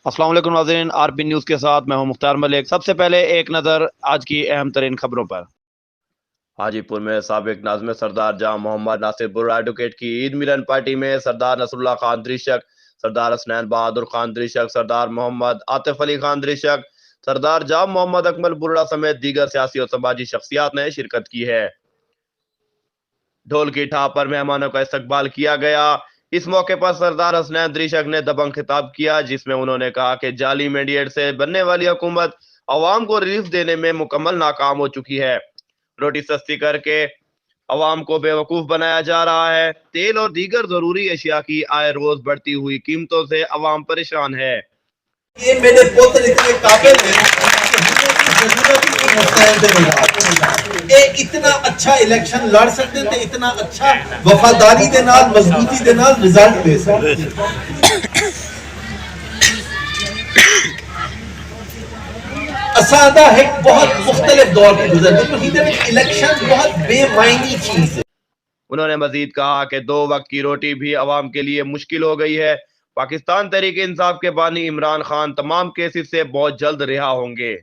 अस्सलाम वालेकुम नाज़रीन, आरपी न्यूज़ के साथ मैं हूं मुख्तार मलिक। सबसे पहले एक नज़र आज की अहम तरीन खबरों पर। हाजीपुर में साबिक नाज़िम सरदार जहां मोहम्मद नासिर बुर्रा एडवोकेट की ईद मिलन पार्टी में सरदार नसरुल्लाह खान दृशक, सरदार हसनैन बहादुर खान दृशक, सरदार मोहम्मद आतिफ अली खान दृशक, सरदार जाम मोहम्मद अकमल बुर्रा समेत दीगर सियासी और समाजी शख्सियात ने शिरकत की है। ढोल की थाप पर मेहमानों का इस्तकबाल किया गया। इस मौके पर सरदार हसनैन दृशक ने दबंग खिताब किया, जिसमें उन्होंने कहा कि जाली मीडिएट से बनने वाली हुकूमत अवाम को रिलीफ देने में मुकम्मल नाकाम हो चुकी है। रोटी सस्ती करके अवाम को बेवकूफ बनाया जा रहा है। तेल और दीगर जरूरी अशिया की आय रोज बढ़ती हुई कीमतों से अवाम परेशान है। ये मेरे पुत्र इतने काबिल हैं, इतना अच्छा इलेक्शन लड़ सकते थे, इतना अच्छा वफादारी के नाल मजबूती के नाल रिजल्ट दे सकते। असादा है बहुत मुख्तलिफ दौर के गुजर, इलेक्शन बहुत बेमायनी चीज है। उन्होंने मजीद कहा कि 2 वक्त की रोटी भी अवाम के लिए मुश्किल हो गई है। पाकिस्तान तहरीक इंसाफ के बानी इमरान खान तमाम केसेस से बहुत जल्द रिहा होंगे।